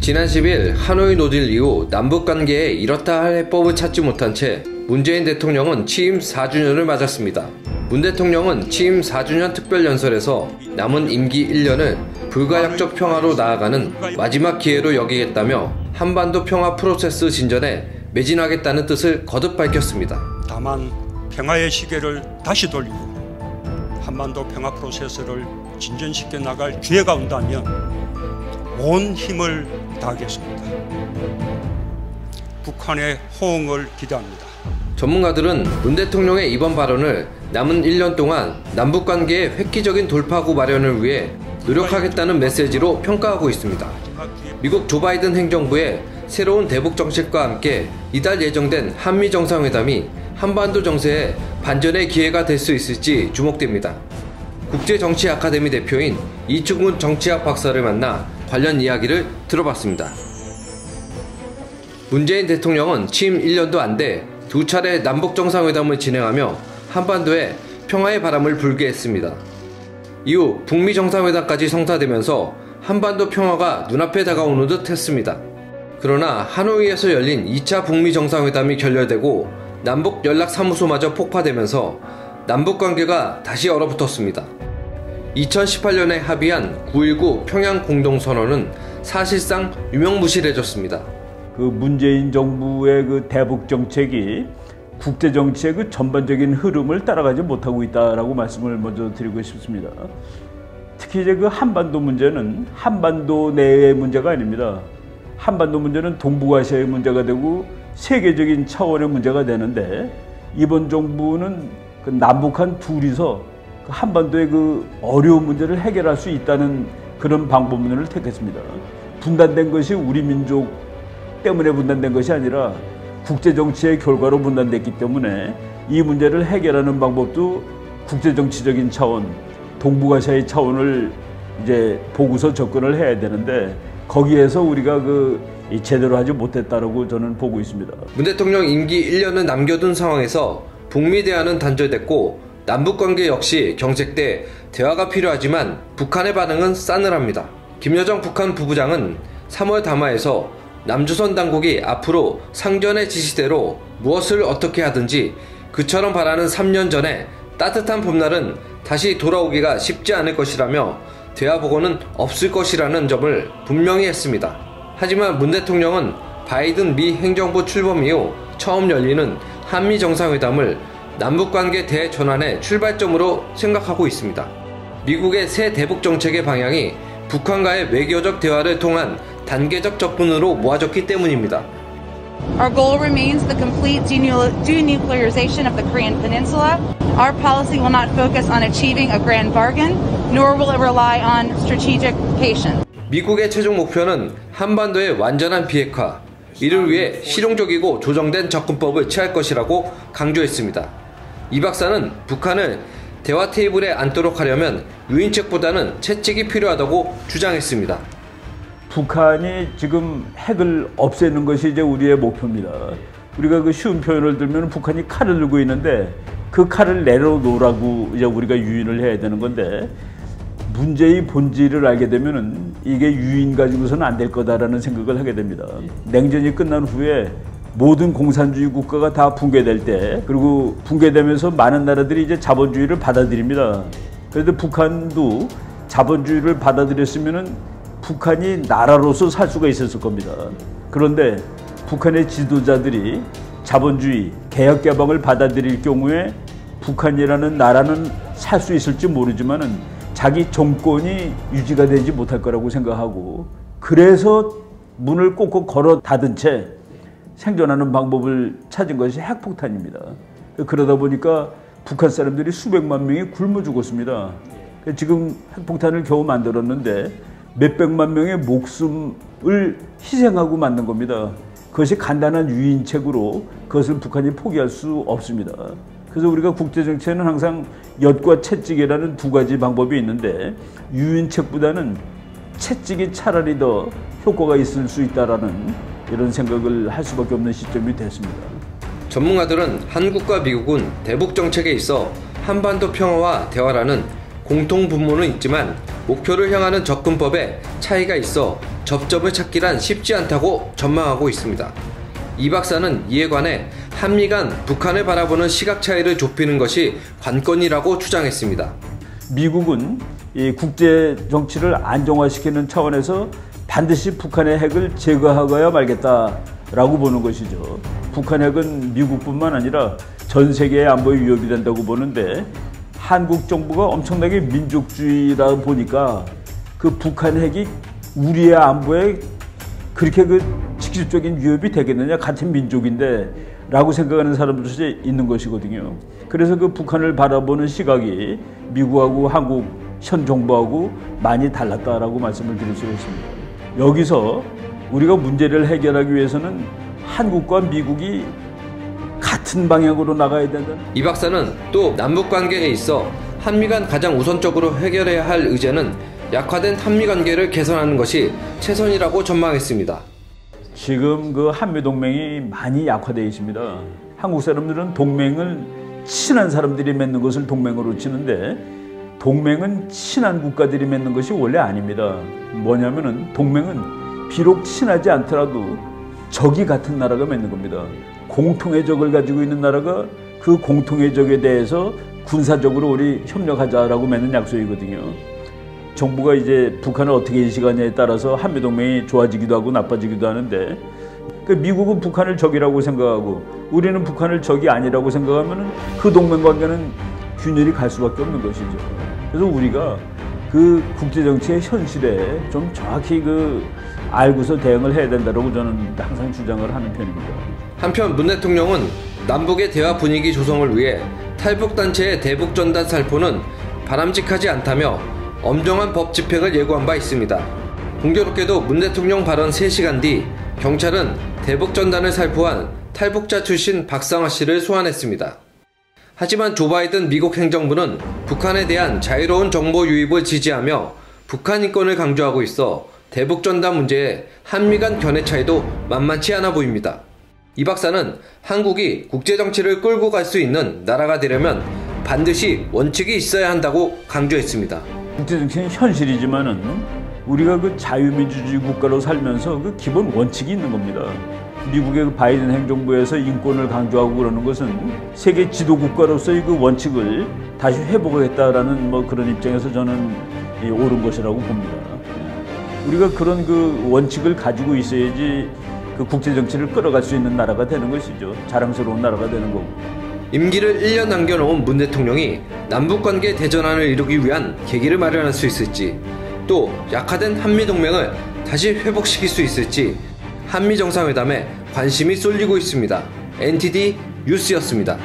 지난 10일 하노이 노딜 이후 남북관계에 이렇다 할 해법을 찾지 못한 채 문재인 대통령은 취임 4주년을 맞았습니다. 문 대통령은 취임 4주년 특별연설에서 남은 임기 1년을 불가역적 평화로 나아가는 마지막 기회로 여기겠다며 한반도 평화 프로세스 진전에 매진하겠다는 뜻을 거듭 밝혔습니다. 다만 평화의 시계를 다시 돌리고 한반도 평화 프로세스를 진전시켜 나갈 기회가 온다면 온 힘을 다하겠습니다. 북한의 호응을 기대합니다. 전문가들은 문 대통령의 이번 발언을 남은 1년 동안 남북관계의 획기적인 돌파구 마련을 위해 노력하겠다는 메시지로 평가하고 있습니다. 미국 조 바이든 행정부의 새로운 대북 정책과 함께 이달 예정된 한미 정상회담이 한반도 정세에 반전의 기회가 될 수 있을지 주목됩니다. 국제정치 아카데미 대표인 이충훈 정치학 박사를 만나 관련 이야기를 들어봤습니다. 문재인 대통령은 취임 1년도 안 돼 두 차례 남북 정상회담을 진행하며 한반도에 평화의 바람을 불게 했습니다. 이후 북미 정상회담까지 성사되면서 한반도 평화가 눈앞에 다가오는 듯 했습니다. 그러나 하노이에서 열린 2차 북미 정상회담이 결렬되고 남북 연락사무소마저 폭파되면서 남북관계가 다시 얼어붙었습니다. 2018년에 합의한 9.19 평양 공동선언은 사실상 유명무실해졌습니다. 그 문재인 정부의 그 대북 정책이 국제 정치의 그 전반적인 흐름을 따라가지 못하고 있다라고 말씀을 먼저 드리고 싶습니다. 특히 이제 그 한반도 문제는 한반도 내의 문제가 아닙니다. 한반도 문제는 동북아시아의 문제가 되고 세계적인 차원의 문제가 되는데 이번 정부는 그 남북한 둘이서 그 한반도의 그 어려운 문제를 해결할 수 있다는 그런 방법론을 택했습니다. 분단된 것이 우리 민족 때문에 분단된 것이 아니라 국제정치의 결과로 분단됐기 때문에 이 문제를 해결하는 방법도 국제정치적인 차원, 동북아시아의 차원을 이제 보고서 접근을 해야 되는데 거기에서 우리가 제대로 하지 못했다라고 저는 보고 있습니다. 문 대통령 임기 1년을 남겨둔 상황에서 북미 대화는 단절됐고 남북관계 역시 경색돼 대화가 필요하지만 북한의 반응은 싸늘합니다. 김여정 북한 부부장은 3월 담화에서 남조선 당국이 앞으로 상전의 지시대로 무엇을 어떻게 하든지 그처럼 바라는 3년 전에 따뜻한 봄날은 다시 돌아오기가 쉽지 않을 것이라며 대화 복원은 없을 것이라는 점을 분명히 했습니다. 하지만 문 대통령은 바이든 미 행정부 출범 이후 처음 열리는 한미 정상회담을 남북관계 대전환의 출발점으로 생각하고 있습니다. 미국의 새 대북 정책의 방향이 북한과의 외교적 대화를 통한 단계적 접근으로 모아졌기 때문입니다. Our goal remains the complete denuclearization of the Korean Peninsula. Our policy will not focus on achieving a grand bargain, nor will it rely on strategic patience. 미국의 최종 목표는 한반도의 완전한 비핵화, 이를 위해 실용적이고 조정된 접근법을 취할 것이라고 강조했습니다. 이 박사는 북한을 대화 테이블에 앉도록 하려면 유인책보다는 채찍이 필요하다고 주장했습니다. 북한이 지금 핵을 없애는 것이 이제 우리의 목표입니다. 우리가 그 쉬운 표현을 들면 북한이 칼을 들고 있는데 그 칼을 내려놓으라고 이제 우리가 유인을 해야 되는 건데 문제의 본질을 알게 되면은 이게 유인 가지고서는 안 될 거다라는 생각을 하게 됩니다. 냉전이 끝난 후에 모든 공산주의 국가가 다 붕괴될 때 그리고 붕괴되면서 많은 나라들이 이제 자본주의를 받아들입니다. 그런데 북한도 자본주의를 받아들였으면은 북한이 나라로서 살 수가 있었을 겁니다. 그런데 북한의 지도자들이 자본주의, 개혁개방을 받아들일 경우에 북한이라는 나라는 살 수 있을지 모르지만은 자기 정권이 유지가 되지 못할 거라고 생각하고 그래서 문을 꼭꼭 걸어 닫은 채 생존하는 방법을 찾은 것이 핵폭탄입니다. 그러다 보니까 북한 사람들이 수백만 명이 굶어 죽었습니다. 지금 핵폭탄을 겨우 만들었는데 몇백만 명의 목숨을 희생하고 만든 겁니다. 그것이 간단한 유인책으로 그것을 북한이 포기할 수 없습니다. 그래서 우리가 국제정치에는 항상 엿과 채찍이라는 두 가지 방법이 있는데 유인책보다는 채찍이 차라리 더 효과가 있을 수 있다라는 이런 생각을 할 수밖에 없는 시점이 됐습니다. 전문가들은 한국과 미국은 대북 정책에 있어 한반도 평화와 대화라는 공통 분모는 있지만 목표를 향하는 접근법에 차이가 있어 접점을 찾기란 쉽지 않다고 전망하고 있습니다. 이 박사는 이에 관해 한미 간 북한을 바라보는 시각 차이를 좁히는 것이 관건이라고 주장했습니다. 미국은 이 국제 정치를 안정화시키는 차원에서 반드시 북한의 핵을 제거하고야 말겠다라고 보는 것이죠. 북한 핵은 미국뿐만 아니라 전 세계의 안보에 위협이 된다고 보는데, 한국 정부가 엄청나게 민족주의라 보니까 그 북한 핵이 우리의 안보에 그렇게 그 직접적인 위협이 되겠느냐, 같은 민족인데 라고 생각하는 사람들이 있는 것이거든요. 그래서 그 북한을 바라보는 시각이 미국하고 한국 현 정부하고 많이 달랐다라고 말씀을 드릴 수 있습니다. 여기서 우리가 문제를 해결하기 위해서는 한국과 미국이 같은 방향으로 나가야 된다. 이 박사는 또 남북관계에 있어 한미 간 가장 우선적으로 해결해야 할 의제는 약화된 한미 관계를 개선하는 것이 최선이라고 전망했습니다. 지금 그 한미 동맹이 많이 약화되어 있습니다. 한국 사람들은 동맹을 친한 사람들이 맺는 것을 동맹으로 치는데, 동맹은 친한 국가들이 맺는 것이 원래 아닙니다. 뭐냐면은 동맹은 비록 친하지 않더라도 적이 같은 나라가 맺는 겁니다. 공통의 적을 가지고 있는 나라가 그 공통의 적에 대해서 군사적으로 우리 협력하자라고 맺는 약속이거든요. 정부가 이제 북한을 어떻게 인식하냐에 따라서 한미동맹이 좋아지기도 하고 나빠지기도 하는데, 그 미국은 북한을 적이라고 생각하고 우리는 북한을 적이 아니라고 생각하면 그 동맹 관계는 균열이 갈 수밖에 없는 것이죠. 그래서 우리가 그 국제정치의 현실에 좀 정확히 그 알고서 대응을 해야 된다고 저는 항상 주장을 하는 편입니다. 한편 문 대통령은 남북의 대화 분위기 조성을 위해 탈북단체의 대북전단 살포는 바람직하지 않다며 엄정한 법 집행을 예고한 바 있습니다. 공교롭게도 문 대통령 발언 3시간 뒤 경찰은 대북전단을 살포한 탈북자 출신 박상화 씨를 소환했습니다. 하지만 조 바이든 미국 행정부는 북한에 대한 자유로운 정보 유입을 지지하며 북한 인권을 강조하고 있어 대북전단 문제에 한미 간 견해 차이도 만만치 않아 보입니다. 이 박사는 한국이 국제정치를 끌고 갈 수 있는 나라가 되려면 반드시 원칙이 있어야 한다고 강조했습니다. 국제정치는 현실이지만은 우리가 그 자유민주주의 국가로 살면서 그 기본 원칙이 있는 겁니다. 미국의 그 바이든 행정부에서 인권을 강조하고 그러는 것은 세계 지도국가로서의 그 원칙을 다시 회복하겠다라는 뭐 그런 입장에서 저는 옳은 것이라고 봅니다. 우리가 그런 그 원칙을 가지고 있어야지 그 국제정치를 끌어갈 수 있는 나라가 되는 것이죠. 자랑스러운 나라가 되는 거고. 임기를 1년 남겨놓은 문 대통령이 남북관계 대전환을 이루기 위한 계기를 마련할 수 있을지, 또 약화된 한미동맹을 다시 회복시킬 수 있을지 한미정상회담에 관심이 쏠리고 있습니다. NTD 뉴스였습니다.